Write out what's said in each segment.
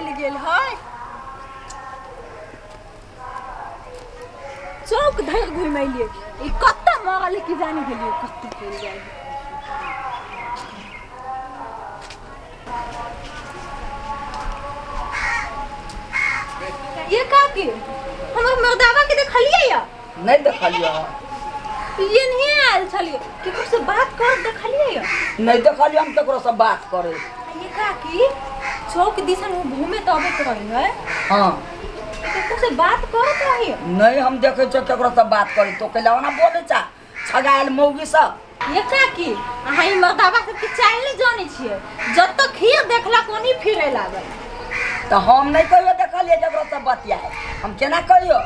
चल गेल है चौक धर घुमैलिए ई कत्ता मरल की जाने गेलिए कत्ता चल जाए ये का की हमर मर्दावा के देखलिए या नहीं देखलिए ये नहीं आयल छलिए केकरो से बात कर देखलिए या नहीं देखलिए हम केकरो से बात करे ये का की चौक दिसन घूमे तो अबे रही है हां केकरो से बात करत रही नहीं हम देखे छ केकरो से बात करे तो कहला ना बोले छ छगायल मौगी सा ये का की हाई मर्दावा सब के चाल नहीं जाने छिए जब तक खिया देखला कोनी फिरे लागल तो हम नहीं कहियो देखलिए केकरो से बतियाए हम केना कहियो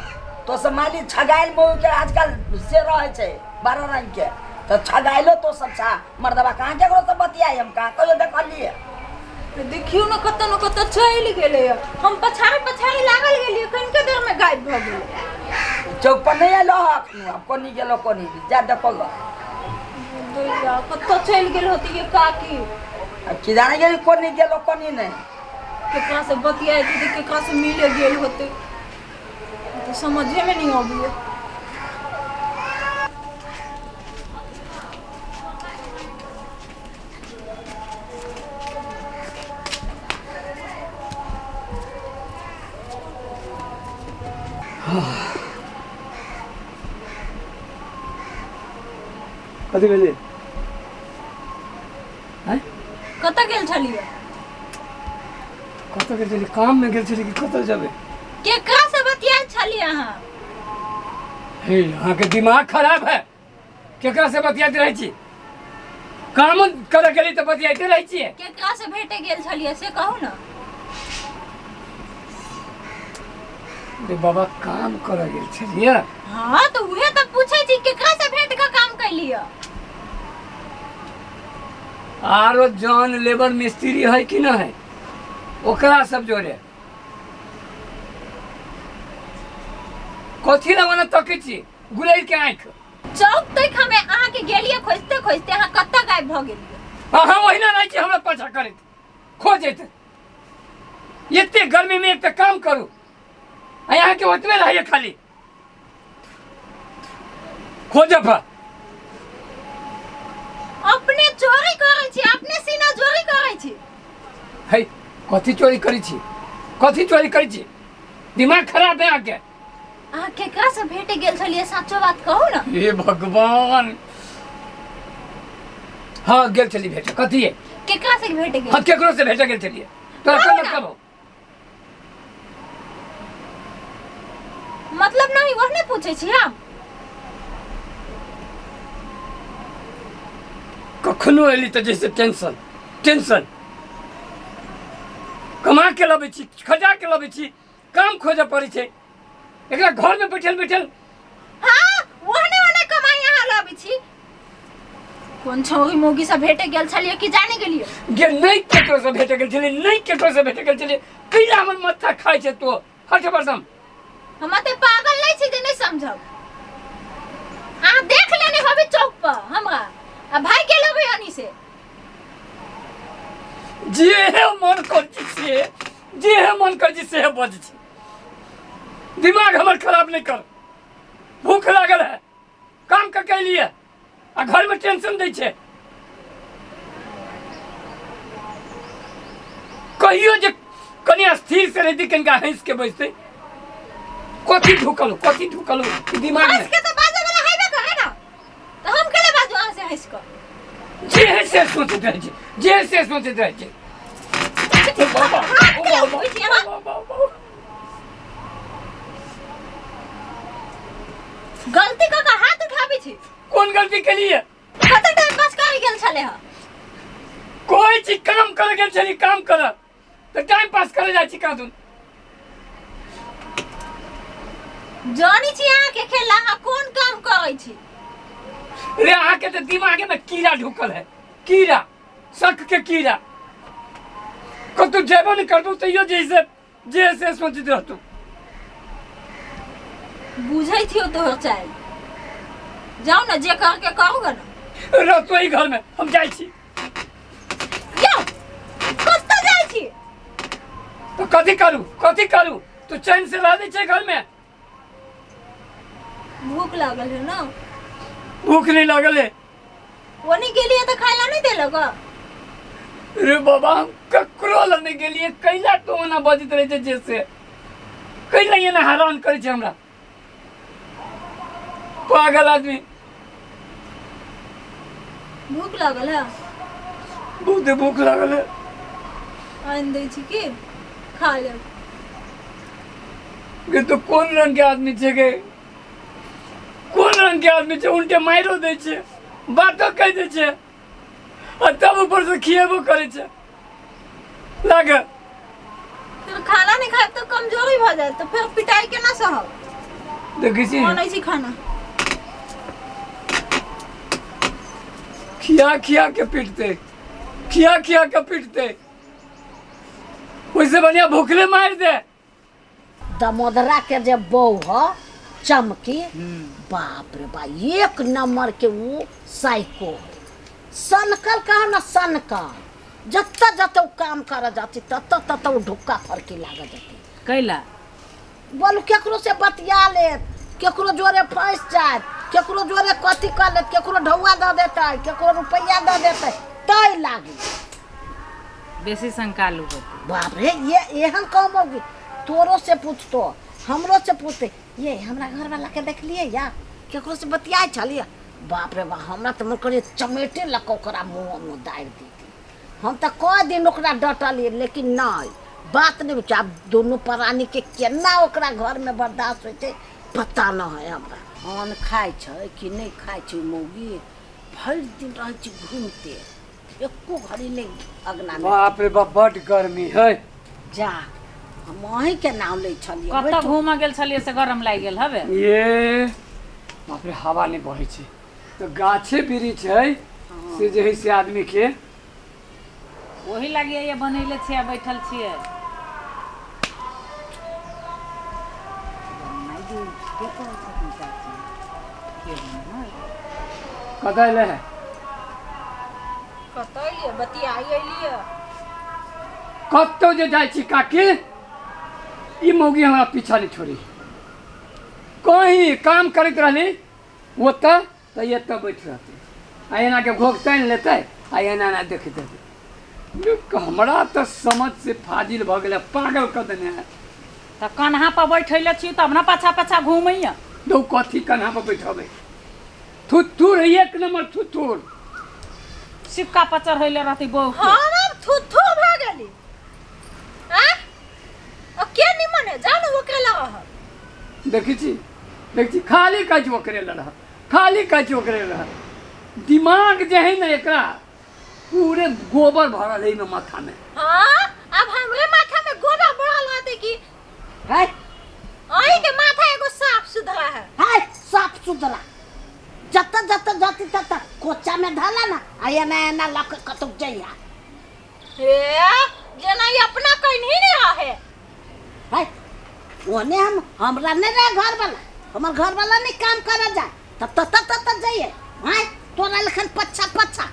तो से माली छगायल मौगी के आजकल से रहे छे 12 रंग के तो छगायलो तो सब छा मर्दबा कहां केकरो से बतियाए हम कहां कहियो देखलिए देखियो न कत चल गेले हम पछाड़ी लागल गेलिए कनके देर में गायब भ गेले चौक पर नहीं आलो अब कोनी गेलो कोनी जा देखो दोया कत चल गेल होती ये काकी कि जाने गेली कोनी गेलो कोनी नहीं केकरा से बतियाए थी केकरा से मिले गेल होते तो समझे में नहीं आबिए कथी भेलै हैं कत गेल छलिए कत गेल छली काम में गेल छली कि कत जाबे केकरा से बतियाए छलिए अहाँ हे अहाँ के दिमाग खराब है केकरा से बतियात रहै छी काम करे गेली त बतियाते रहै छी केकरा से भेटे गेल छलिए से कहू न रे बाबा काम करे गेल छलिए हां तो उहे त पूछै छी केकरा से भेट के काम कैलिए आरो जॉन लेबर मिस्त्री है कि न है ओकरा सब जोड़े कथी लगन तकै छी गुलैर के आंख चौक तक हमें अहाँ के गेलिए खोजते खोजते अहाँ कत्ता गायब भ गेलिए अहाँ ओहिना नहीं छी हमरा पाछा करैत खोजैत एते गर्मी में एक त काम करू यहाँ के ओतबे रहिए खाली खोजब अपने चोरी करै छी अपने सीना चोरी करै छी है कथी चोरी करै छी कथी चोरी करै छी दिमाग खराब है आके अहाँ केकरा से भेटे गेल छलिए सच्चो बात कहू न हे भगवान हाँ गेल छली भेटे कथी है केकरा से भेटे गेल हम केकरो से भेटे गेल छलिए तोरा कोन मतलब मतलब नहीं वहने पूछे छी हम कखनो एली त जैसे टेंशन टेंशन कमा के लबे छी खजा के लबे छी काम खोजे पड़े छै एकरा घर में बैठल बैठल हां वहने कमाई यहाँ लाबे छी कोन छौरी मोगी से भेटे गेल छलिए कि जाने गेलिए गेल नहीं केकरो से भेटे गेल छलिए नहीं केकरो से भेटे गेल छलिए कैला हमर माथा खाइ छै तो हट बरदम हम ते पागल नहीं छी जे नहीं समझब आ देख लेने होबे चौक पर हमरा आ भाई के लबे हनी से जे है मन कर से जे है मन कर से है बज छी दिमाग हमर खराब नहीं कर भूख लागल है काम का के लिए आ घर में टेंशन दै छै कहियो जे कनी स्थिर से रही कनिका हंस के बैठते कथी ढुकल दिमाग में के तो बाजे वाला है ना करे ना तो हम केले बाजू अहाँ से हंस कर जे है से सोचते रहे छै जे है से सोचते रहे छै बाबा गलती का हाथ उठाबी छी कौन गलती के लिए कते टाइम पास कर गेल छले ह कोई चीज काम करे गेल छली काम कर तो टाइम पास करे जाइ छी कादुन जानी छी अहाँ के खेला अहाँ कोन काम करै छी रे अहाँ के तो दिमाग में कीड़ा ढुकल है कीड़ा शक के कीड़ा कतु जेबो नहीं करबो तैयो जैसे सोचते रहतु बुझै थियो तोहर चाल जाओ ना जे कह के कहूगा ना रसोई घर में हम जाइ छी यो कत्ता जाइ छी तो कथी करूँ तू चैन से रह दी घर में। भूख लागल है ना। भूख नहीं लगल है। वो नहीं के लिए तो खाइला नहीं दे लगा। अरे बाबा हम ककरो लेने के लिए कैला तो ना बजित रहे छे जैसे कैला ये ना हैरान करे छे हमरा पागल आदमी। भूख लागल है। बहुत भूख लागल है। आन दे छी की खा ले। ये तो कौन रंग के आदमी छे के कौन रंग के आदमी छे उनके मारो दे छे बातो कह दे छे और तब ऊपर से खिएबो करे छे लागे। फिर खाना नहीं खाए तो कमजोरी हो जाए तो फिर पिटाई के ना सहब। देखी छी कौन ऐसी खाना खिया के पीटते वैसे बढ़िया भूखले मार दे। दमोदरा के जे बहू ह चमकी, बाप रे बा एक नंबर के वो साइको सनकल कहा ना सनकल जत्ता जत्ता काम कर जाती तत्ता वो ढुक्का फरकी लाग जाती कैला बोलू केकरो से बतिया ले केकरो जोरे फंस जाए केकरो जोरे कथी कर ले केकरो ढौआ दे देता केकरो रुपया दे देता तय लागी बेसी संकालू होती। बाप रे ये एहन काम होगी तोरो से पूछतो हमरो से पूछते ये हमरा घर वाला के देख लिए या केकरो से बतियाए छलिए बाप रे बा हमरा त मन करे चमेटे लक ओकरा मुंह में दाइर दी हम त कई दिन ओकरा डटलिए लेकिन नहीं बात नहीं बुझा दोनों प्राणी के केना ओकरा घर में बर्दाश्त होते पता न है हमरा। अन्न खाए छै कि नहीं खाए छै मौगी भर दिन रह छी घूमते एको घड़ी नहीं अगना में। बाप रे बाप बड़ गर्मी है। जा हम वही के नाम ले छलिए कत घूम गेल छलिए से गरम लाग गेल हवे। ये बाप रे हवा नहीं बहे छे तो गाछे वृक्ष है से जे है से आदमी के वही लागिए ये बनैले छियै बैठल छियै। कतले है कतई बतियाई अइलिए कतो जे जाय छी काकी ई मौगी हमरा पीछा नहीं छोड़ी कहीं काम करत रहली ओतऽ तो ये तो बैठ रहते आ एना के घोक तान लेते आ एना ना देखते हमरा तो समझ से फाजिल भ गेल पागल क देने है। त कन्हा पर बैठैले छी तब ना पाछा पाछा घूमैया दो कथी कन्हा पर बैठबे थुथुर एक नंबर थुथुर सिक्का पर चढ़ैले रहती बहु के। हम अब थुथु भ गेली आ के निमन है जानो ओकरे लगा है। देखी खाली काज ओकरे रह खाली काज ओकरे रह दिमाग जे है ना एकरा पूरे गोबर भरल है में माथा में। हां अब हमरे माथा में गोबर भरल रहते की है आई के माथा एगो साफ सुथरा है साफ सुथरा जत्ता जत्ता जाती तत्ता कोचा में धाला ना आया ना लक कतुक जइया ए जना ये अपना कहीं नहीं रहा है ओने हमरा नहीं रहे घर वाला हमर घर वाला नहीं काम करा जाए तब तत्ता जाइए हाय तोरा लखन पच्छा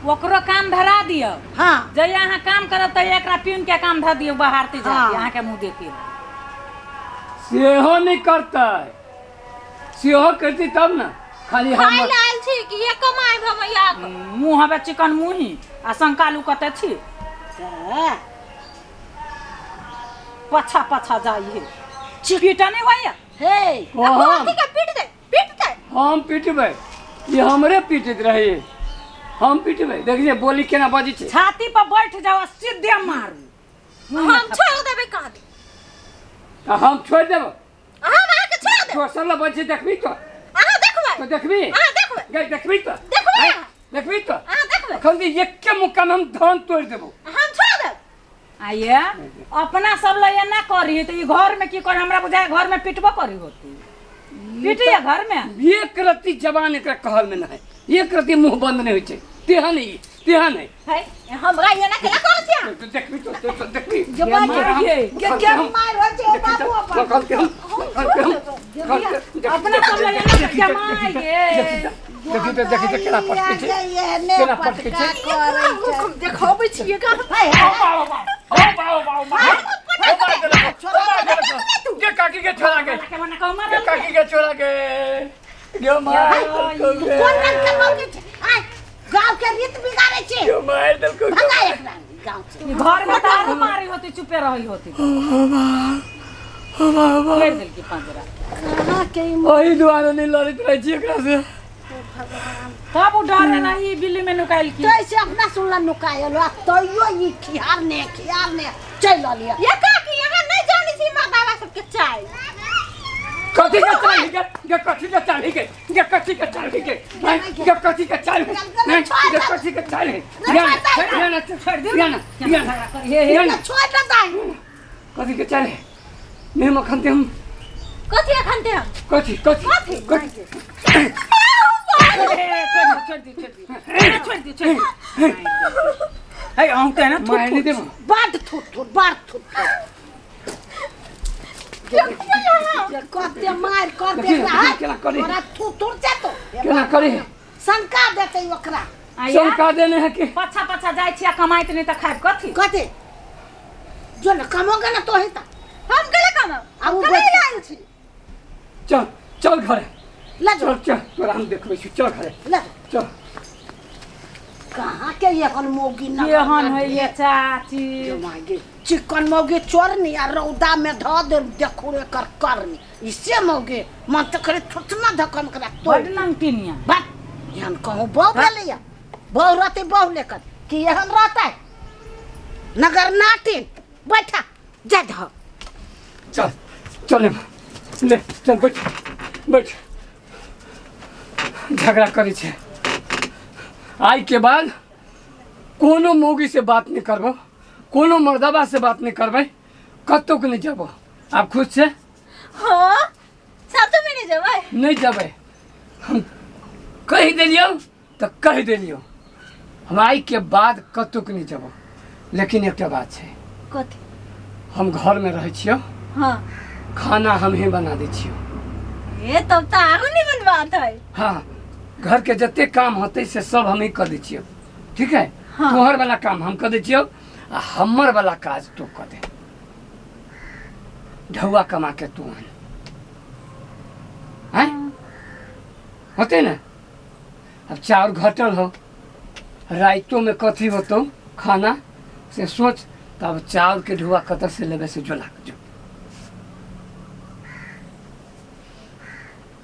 ओकरो काम धरा दियो। हाँ जय यहाँ काम करब त एकरा पिन के काम धर दियो बहारती जाती हाँ। यहाँ के मुंह देखिए सेहो नहीं करता सेहो करती तब ना खाली हम खाई लाल छी कि ये कमाई भमैया मुंह हवे चिकन मुही आ संकालू कते छी पछा पछा जाइए पीटा नहीं होइया हे कथी के पीट दे हम पिटबै ये हमरे पीटत रहे हम पिटबै देखिए बोली केना बाजी छे छाती पर बैठ जाओ सीधे मारू हम छोड़ देबे कहां दे हम छोड़ देब हम आके छोड़ दे दोसर बच्चे देखबी तो देखबै तो देखबी देखबै गई देखबी तो देखबै देखबी तो देखबै अखन एक के मुक्का में हम धान तोड़ देबो हम छोड़ देब आइए अपना सब ले ना करी तो ई घर में की कर हमरा बुझाए घर में पिटबो करी होती पीटिए घर में एक रत्ती जबान एकरा कहल में ना है, एक रत्ती मुंह बंद नहीं होई छै। तेहन है है हमरा ये ना केना कर छिया देखबी तो देखबी जबान के मार हो जे बाबू अपना सब लगे ना जमाई गे देखी तो केना पटके छै, केना पटके छै। देखाबै छियै का के काकी के छोड़ा के के मना कहो मार काकी के छोड़ा के गे मार कोन रंग के मौके छै आय गांव के रीत बिगाड़े छै गे मार दल को भगा एकरा गांव से घर में तार मारी होती चुपे रही होती फेर दिल की पंजरा कहां के ओही दुआरे नहीं लड़त रह छी एकरा से। तब उ डरे नहीं बिल्ली में नुकाइल की कैसे अपना सुनला नुकायल तइयो ई खियार ने चल लिया ये का कि यहाँ नहीं जानी सी मर्दावा सबके चाय कथी के चाली के कथी के चाली के कथी के चाली के कथी के चाली नहीं के कथी के चाली या छोड़ दे या छोड़ दे कथी के चाली नहीं मखनते हम कथी खनते हम कथी छोड़ दी है आऊं ते ना मारने दे बात थुट करते मार कर दे तोरा थुट जातो केना करे शंका देते ओकरा शंका देने है कि पाछा जाय छिया कमाइत नहीं त खाब कथी कथी जो न कमोगे ना तो ही ता हम केले कमाओ अब हम केले आइल छी चल घरे ला जो चल तोरा हम देखबै छी चल घरे ला चल कहां के ये कन मोगी ना केहन है ये चाची मागे चिकन मोगी चोरनी आ रौदा में ध दे देखो रे कर करनी इससे मोगी मन तो करे थुटना धकम करा तो बड नमकीनिया बात यहां कहूं बहु लिया बहु रहते बहु लेकर कि ये हम रहता है नगर नाटिन बैठा जा ध चल ले चल बैठ झगड़ा करे छे आई के बाद कोनो मौगी से बात नहीं करबो, कोनो मर्दबा से बात नहीं करबै, कत्तो के नहीं जाबो। आप खुद से हां सब तो नहीं जबै नहीं जाबै, हम कह देलियो तो कह देलियो, हम आई के बाद कत्तो के नहीं जाबो। लेकिन एकटा बात है कथी हम घर में रह छियो, हां खाना हम ही बना दे छियो। ये तब तो आगू नहीं बनबात है। हाँ घर के जते काम होते से सब हम ही कर दे छियो, ठीक है। हाँ। तोहर वाला काम हम कर दे छियो आ हमर वाला काज तू कर दे। ढौआ कमा के तू हैं होते ना। अब चाउर घटल हो, राइतों में कथी होतो खाना से सोच, तब चाउर के ढौआ कतर से लेवे से जोला जो।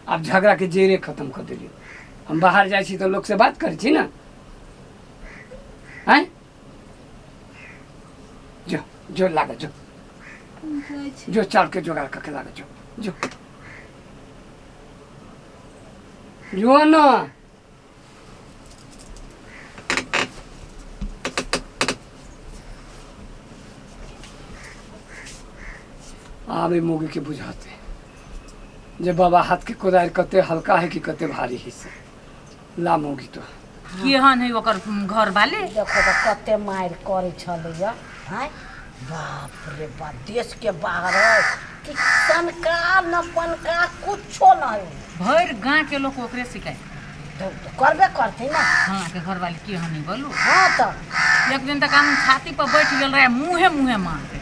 अब झगड़ा के जेरे खत्म कर दिलियो। हम बाहर जाए छी तो लोग से बात करे छी ना, हैं जो लागे जो चाउर के जोगाड़ करके लागे जो ना। आवे मोगी के बुझाते जे बाबा हाथ के कोदार कते हल्का है कि कते भारी है से ला मोगी तो केहन है ओकर घर वाले देखो तो कते मार करे छलैया हैं। बाप रे बाप देश के बाहर किसान का नपन का कुछो नहीं भर गांव के लोग ओकरे शिकायत तो करबे करते ना। हाँ के घर वाले केहन है बोलू। हाँ तो एक दिन तक हम छाती पर बैठ गेल रहे मुँहे मार के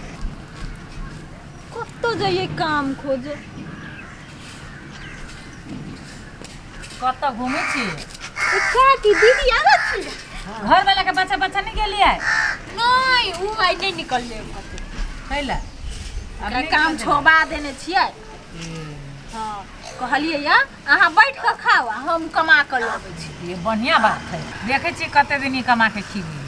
कत्तो जाइए काम खोजे कत घूमे छी का की दीदी आवे छी घर वाला के बच्चा नहीं गेलिए नहीं उ आई नहीं निकल ले कते कैला का काम छोबा देने छियै। हां कहलिए या अहाँ बैठ के खाओ हम कमा के लाबै छी। ये बढ़िया बात है, देखे छी कते दिन ही कमा के खीबी।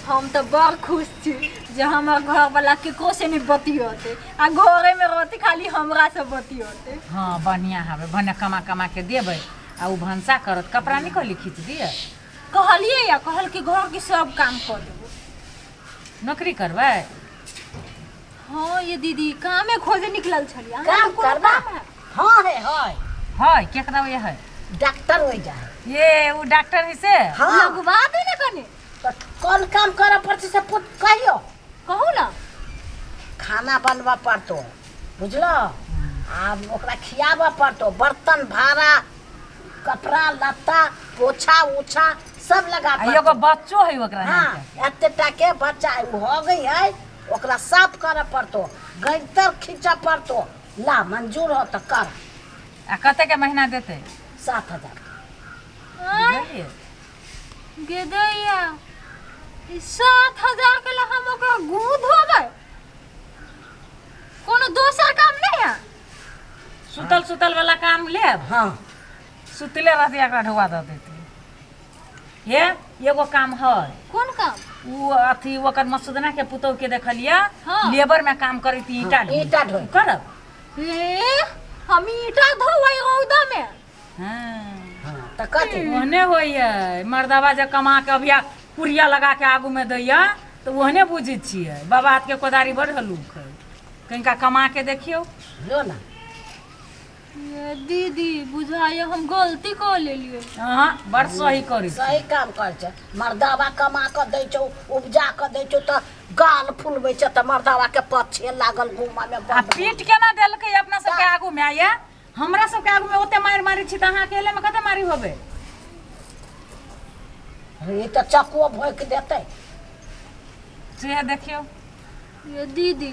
हम तो बड़ खुश छी जे हमर घर वाला केकरो से नहीं बतियोते आ घरे में रहते खाली हमरा से बतियोते। हाँ बढ़िया हवे भने कमा के देबै आ उ भंसा करत कपड़ा निकली खींच दिए। कहलिए या कहल कि घर के सब काम कर देबो। नौकरी करबै हाँ ये दीदी कामे खोजे निकलल छलिया काम करबा हाँ है है केकरा ये है डॉक्टर हो जाए ये वो डॉक्टर है से हाँ लगवा दे ना कने तो कौन काम करे पड़ते से पुत कहियो कहू ना खाना बनवा पड़तो बुझलो आब ओकरा खियाबा पड़तो बर्तन भाड़ा कपड़ा लत्ता पोछा उछा सब लगा आ एगो बच्चो है ओकरा हाँ एतेटा के बच्चा हो गई है ओकरा साफ करे पड़तो गैतर खींचा पड़तो ला मंजूर हो तो कर आ कते के महीना देते 7,000 बुझलिए गेदैया 7,000 के ला हम ओकरा गूंद होबै कोनो दोसर काम नहीं है सुतल वाला काम लेब हाँ सुतले रहती एकरा ढुआ दे देती ये एगो काम है कौन काम वो अथी ओकर मसूदना के पुतौ के देखलिया हाँ। लेबर में काम करी थी ईटा ढोई। करब ए हम ईटा धोबै रौदा में हाँ तो कथी ओहने होइए मर्दवा जे कमा के अभिया कुरिया लगा के आगू में दैया तो ओहने बुझै छियै बाबा हाथ के कोदारी बड़ हलुक है कनिका कमा के देखियो लो ना ये दीदी बुझाइए हम गलती कर लेलिए हाँ बड़ सही करी सही काम कर छै मर्दावा कमा के दै छौ उपजा के दै छौ तो गाल फुलबै छै तो मर्दावा के पछे लागल घुमा में आ पीट केना देलकै अपना सबके आगू में आया हमरा सबके आगू में ओते मारी छी त अहाँ अकेले में कते मारी होबे ये तो चकुओ भोंक देतै से देखियो ये दीदी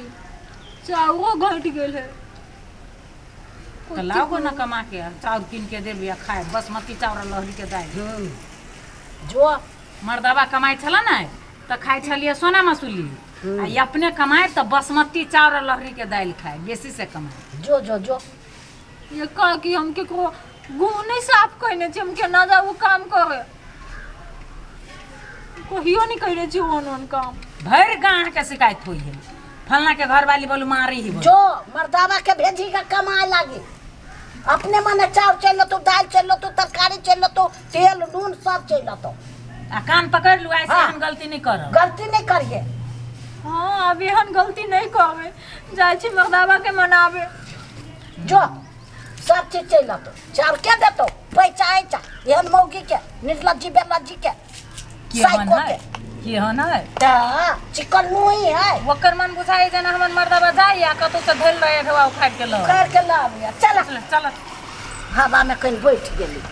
चाउरो घट गेल है तो लाओ ना कमा के चाउर कीन के देबी आ खाए बासमती चाउर लहरी के दालि जो मर्दवा कमाई छला ना तो खाई छलिए सोना मसूली आ ये अपने कमाए तो बासमती चाउर लहरी के दालि खाए बेसी से कमाए जो जो जो ये कह कि हम केकरो गुह नहीं साफ कहने छी हम केना जाऊ काम करे कहियो नहीं कहने छी ओन काम भर गाँव के शिकायत हुई है फलना के घर वाली बोलू मारी ही बोलू। जो मर्दावा के भेजी का कमाए लागी अपने मने चाउर चल तो दाल चल तो तरकारी चल तो तेल नून सब चल तो आ कान पकड़ लू ऐसे हाँ। हम गलती नहीं करब गलती नहीं करिए हाँ अभी हम गलती नहीं करबे जाय छी मर्दावा के मनावे जो सब चीज चल तो चाउर के देतो पैसा ऐसा एहन मौगी के निर्लज्जी बेलज्जी के केहन साइको है के केहन है ता चिकन मुही है ओकर मन बुझाई जना हमर मर्दवा जाई आ कतौ से धैल रहे ढवा उखाड़ के लो कर के ला चल चल हवा में कहीं बैठ गेली